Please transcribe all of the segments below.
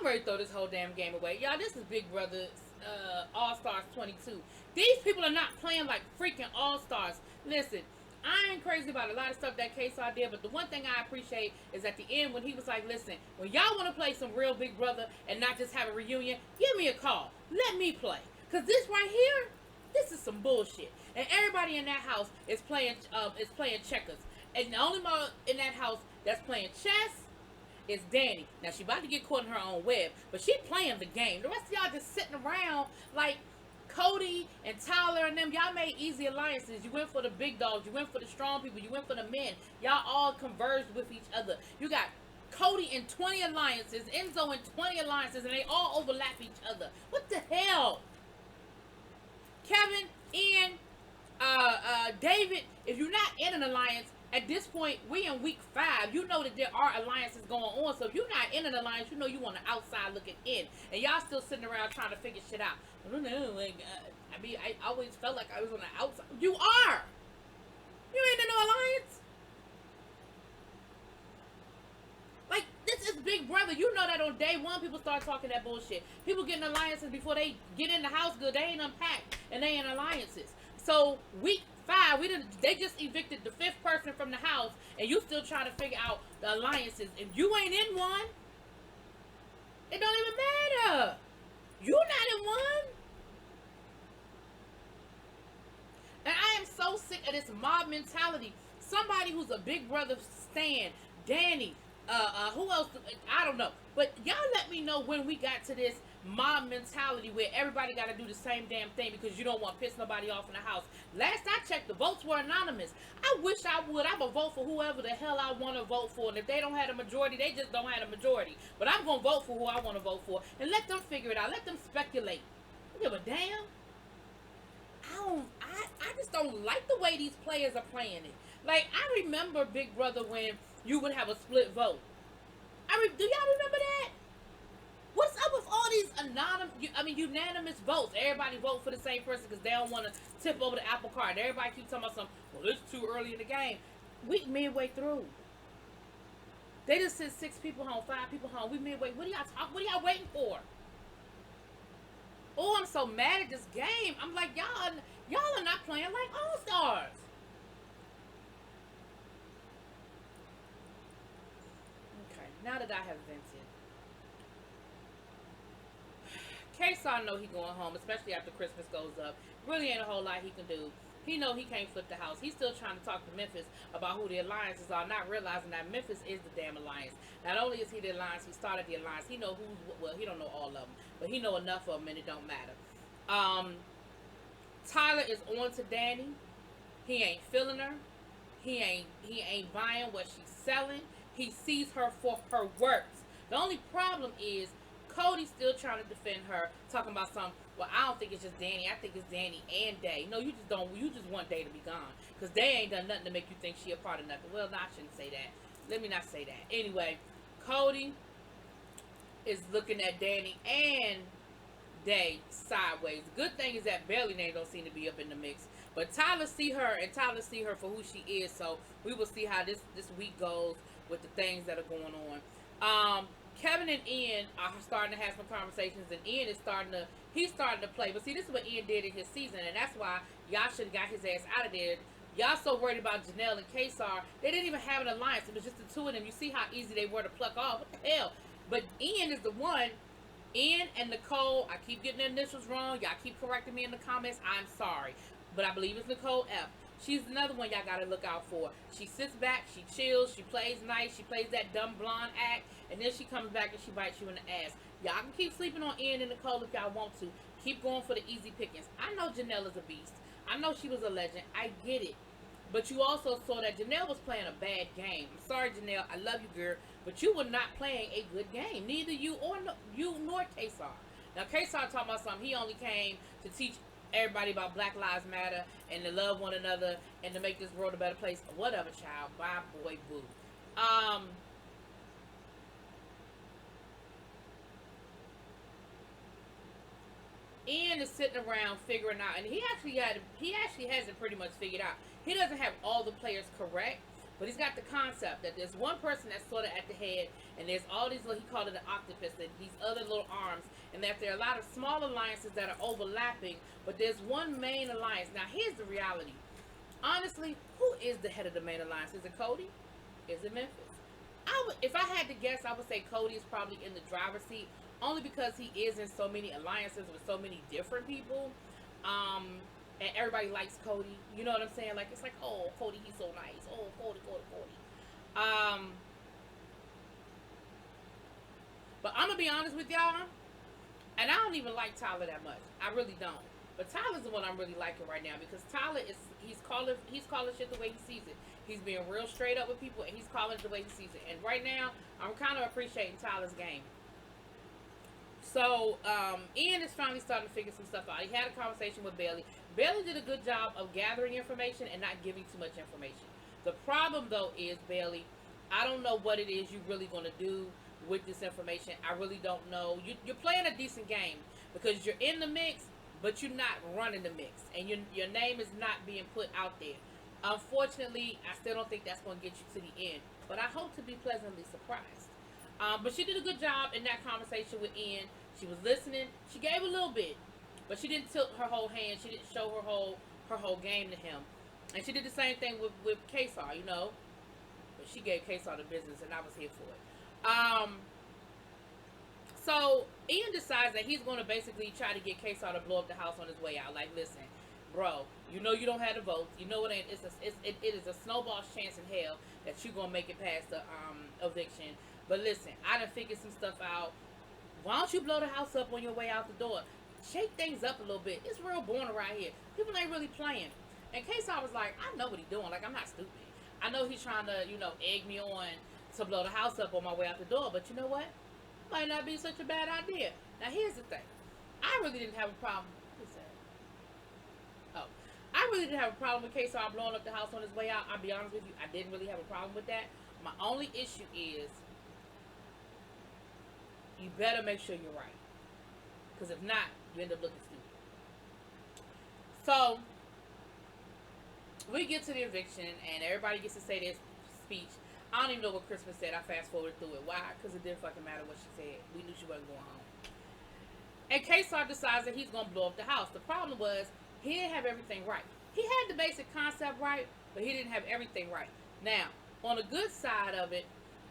I'm ready to throw this whole damn game away. Y'all, this is Big Brother All-Stars 22. These people are not playing like freaking All-Stars. Listen, I ain't crazy about a lot of stuff that K-Star did, but the one thing I appreciate is at the end when he was like, listen, when y'all want to play some real Big Brother and not just have a reunion, give me a call. Let me play. Because this right here, this is some bullshit. And everybody in that house is playing checkers. And the only one in that house that's playing chess is Danny. Now, she about to get caught in her own web, but she playing the game. The rest of y'all just sitting around like Cody and Tyler and them. Y'all made easy alliances. You went for the big dogs. You went for the strong people. You went for the men. Y'all all converged with each other. You got Cody in 20 alliances, Enzo in 20 alliances, and they all overlap each other. What the hell? Kevin, Ian, David, if you're not in an alliance, at this point, we in week 5. You know that there are alliances going on. So if you're not in an alliance, you know you on the outside looking in. And y'all still sitting around trying to figure shit out. I don't know. Like, I mean, I always felt like I was on the outside. You are. You ain't in no alliance. Like, this is Big Brother. You know that on day 1, people start talking that bullshit. People get in alliances before they get in the house good. They ain't unpacked. And they in alliances. So, week 5, they just evicted the 5th person from the house, and you still trying to figure out the alliances. If you ain't in one, it don't even matter. You not in one. And I am so sick of this mob mentality. Somebody who's a Big Brother stan, Danny, who else? I don't know. But y'all let me know when we got to this mob mentality where everybody got to do the same damn thing because you don't want to piss nobody off in the house. Last I checked, the votes were anonymous. I wish I would. I would vote for whoever the hell I want to vote for. And if they don't have a majority, they just don't have a majority. But I'm going to vote for who I want to vote for. And let them figure it out. Let them speculate. I give a damn. I just don't like the way these players are playing it. Like, I remember Big Brother when you would have a split vote. Do y'all remember that? What's up with all these unanimous votes? Everybody vote for the same person because they don't want to tip over the apple cart. Everybody keeps talking about something. Well, it's too early in the game. We midway through. They just sent 6 people home, 5 people home. We midway. What are y'all waiting for? Oh, I'm so mad at this game. I'm like, y'all are not playing like All-Stars. Okay, now that I have vented. K-Star know he going home, especially after Christmas goes up. Really ain't a whole lot he can do. He know he can't flip the house. He's still trying to talk to Memphis about who the alliances are, not realizing that Memphis is the damn alliance. Not only is he the alliance, he started the alliance. He know he don't know all of them, but he know enough of them and it don't matter. Tyler is on to Danny. He ain't feeling her. He ain't buying what she's selling. He sees her for her works. The only problem is Cody's still trying to defend her, talking about something. Well, I don't think it's just Danny. I think it's Danny and Day. No, you just don't. You just want Day to be gone because Day ain't done nothing to make you think she a part of nothing. Well, no, I shouldn't say that. Let me not say that. Anyway, Cody is looking at Danny and Day sideways. The good thing is that Bailey name don't seem to be up in the mix. But Tyler see her, and Tyler see her for who she is. So we will see how this week goes with the things that are going on. Kevin and Ian are starting to have some conversations, and Ian is starting to play. But see, this is what Ian did in his season, and that's why y'all should have got his ass out of there. Y'all so worried about Janelle and K-Star, they didn't even have an alliance. It was just the 2 of them. You see how easy they were to pluck off. What the hell? But Ian is the one. Ian and Nicole, I keep getting the initials wrong. Y'all keep correcting me in the comments. I'm sorry. But I believe it's Nicole F. She's another one y'all gotta look out for. She sits back, she chills, she plays nice, she plays that dumb blonde act, and then she comes back and she bites you in the ass. Y'all can keep sleeping on Ian and Nicole if y'all want to. Keep going for the easy pickings. I know Janelle is a beast. I know she was a legend. I get it. But you also saw that Janelle was playing a bad game. I'm sorry, Janelle. I love you, girl. But you were not playing a good game. Neither you nor K-Star. Now, K-Star talking about something. He only came to teach everybody about Black Lives Matter and to love one another and to make this world a better place. Whatever, child. Bye, boy, boo. Ian is sitting around figuring out, and he actually hasn't pretty much figured out. He doesn't have all the players correct, But he's got the concept that there's one person that's sort of at the head, and there's all these little, he called it an octopus, and these other little arms, and that there are a lot of small alliances that are overlapping, but there's one main alliance. Now, here's the reality. Honestly, who is the head of the main alliance? Is it Cody? Is it Memphis? If I had to guess, I would say Cody is probably in the driver's seat, only because he is in so many alliances with so many different people. And everybody likes Cody. You know what I'm saying? Like, it's like, oh, Cody, he's so nice. Oh, Cody, Cody, Cody. But I'm gonna be honest with y'all, and I don't even like Tyler that much. I really don't. But Tyler's the one I'm really liking right now, because Tyler is he's calling shit the way he sees it. He's being real straight up with people, and he's calling it the way he sees it. And right now, I'm kind of appreciating Tyler's game. So, Ian is finally starting to figure some stuff out. He had a conversation with Bailey. Bailey did a good job of gathering information and not giving too much information. The problem, though, is, Bailey, I don't know what it is you're really going to do with this information. I really don't know. You're playing a decent game, because you're in the mix, but you're not running the mix. And your name is not being put out there. Unfortunately, I still don't think that's going to get you to the end. But I hope to be pleasantly surprised. But she did a good job in that conversation with Ian. She was listening. She gave a little bit, but she didn't tilt her whole hand. She didn't show her whole game to him. And she did the same thing with Kesar, you know. But she gave Kesar the business, and I was here for it. So Ian decides that he's going to basically try to get Kesar to blow up the house on his way out. Like, listen, bro, you know you don't have the votes. You know it is a snowball's chance in hell that you're going to make it past the eviction. But listen, I done figured some stuff out. Why don't you blow the house up on your way out the door? Shake things up a little bit. It's real boring around here. People ain't really playing. And Kesar was like, I know what he's doing. Like, I'm not stupid. I know he's trying to, egg me on to blow the house up on my way out the door. But you know what? Might not be such a bad idea. Now, here's the thing. I really didn't have a problem. What's that? Oh. I really didn't have a problem with Kesar blowing up the house on his way out. I'll be honest with you. I didn't really have a problem with that. My only issue is, you better make sure you're right. Because if not, you end up looking stupid. So, we get to the eviction, and everybody gets to say their speech. I don't even know what Christmas said. I fast forwarded through it. Why? Because it didn't fucking matter what she said. We knew she wasn't going home. And Kesar decides that he's going to blow up the house. The problem was, he didn't have everything right. He had the basic concept right, but he didn't have everything right. Now, on the good side of it,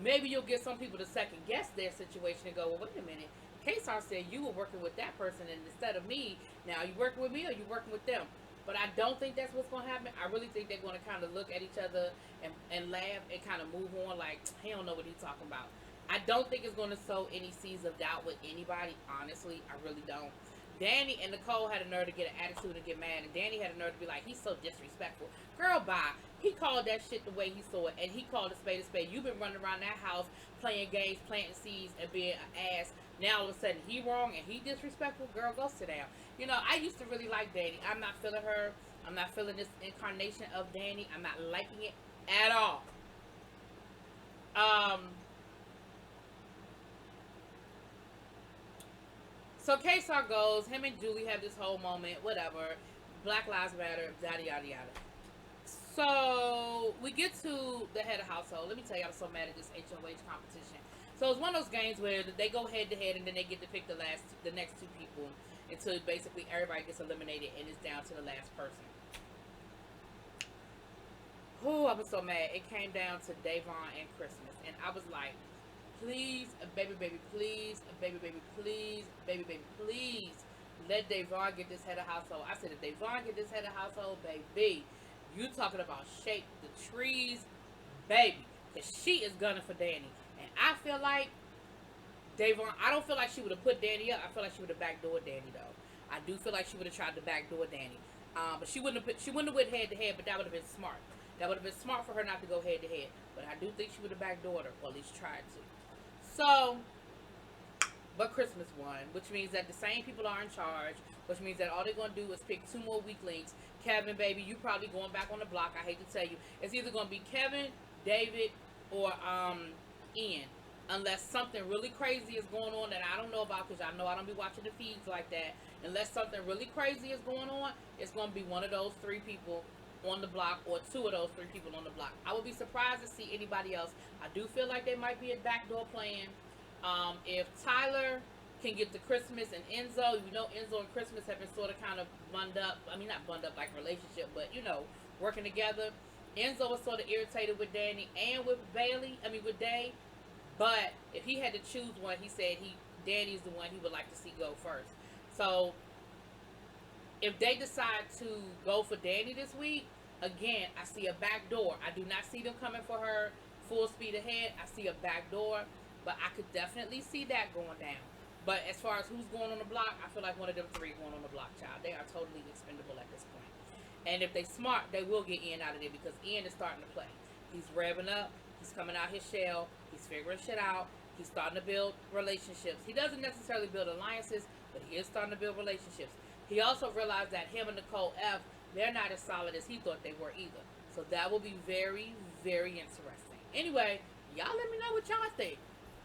maybe you'll get some people to second guess their situation and go, well, wait a minute. Kesar said you were working with that person, and instead of me, now you working with me or you working with them? But I don't think that's what's going to happen. I really think they're going to kind of look at each other and laugh and kind of move on like, he don't know what he's talking about. I don't think it's going to sow any seeds of doubt with anybody, honestly. I really don't. Danny and Nicole had a nerve to get an attitude and get mad, and Danny had a nerve to be like, he's so disrespectful. Girl, bye. He called that shit the way he saw it, and he called a spade a spade. You've been running around that house playing games, planting seeds, and being an ass. Now all of a sudden he wrong and he disrespectful. Girl, go sit down. I used to really like Danny. I'm not feeling her. I'm not feeling this incarnation of Danny. I'm not liking it at all. So Kesar goes, him and Julie have this whole moment, whatever. Black Lives Matter, yada, yada, yada. So we get to the head of household. Let me tell you, I'm so mad at this HOH competition. So it's one of those games where they go head to head, and then they get to pick the next two people until basically everybody gets eliminated, and it's down to the last person. Oh, I was so mad. It came down to Davon and Christmas, and I was like, please, baby, please, baby, please, baby, please, let Davon get this head of household. I said, if Davon get this head of household, baby, you talking about shake the trees, baby, because she is gunning for Danny. And I feel like Davon, I don't feel like she would have put Danny up. I feel like she would have backdoored Danny, though. I do feel like she would have tried to backdoor Danny. But she wouldn't have went head to head, but that would have been smart. That would have been smart for her not to go head to head. But I do think she would have backdoored her, or at least tried to. So, but Christmas won, which means that the same people are in charge, which means that all they're going to do is pick two more weaklings. Kevin, baby, you probably going back on the block. I hate to tell you. It's either going to be Kevin, David, or Ian. Unless something really crazy is going on that I don't know about, because I know I don't be watching the feeds like that. Unless something really crazy is going on, it's going to be one of those three people on the block, or two of those three people on the block. I would be surprised to see anybody else. I do feel like there might be a backdoor plan. If Tyler can get to Christmas and Enzo, Enzo and Christmas have been sort of kind of bunded up. I mean, not bunded up like relationship, but working together. Enzo was sort of irritated with Danny and with with Day. But if he had to choose one, he said Danny's the one he would like to see go first. So if they decide to go for Danny this week, again, I see a back door. I do not see them coming for her full speed ahead. I see a back door, but I could definitely see that going down. But as far as who's going on the block, I feel like one of them three going on the block, child. They are totally expendable at this point. And if they smart, they will get Ian out of there, because Ian is starting to play. He's revving up. He's coming out his shell. He's figuring shit out. He's starting to build relationships. He doesn't necessarily build alliances, but he is starting to build relationships. He also realized that him and Nicole F., they're not as solid as he thought they were either. So that will be very, very interesting. Anyway, y'all let me know what y'all think.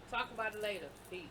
Talk about it later. Peace.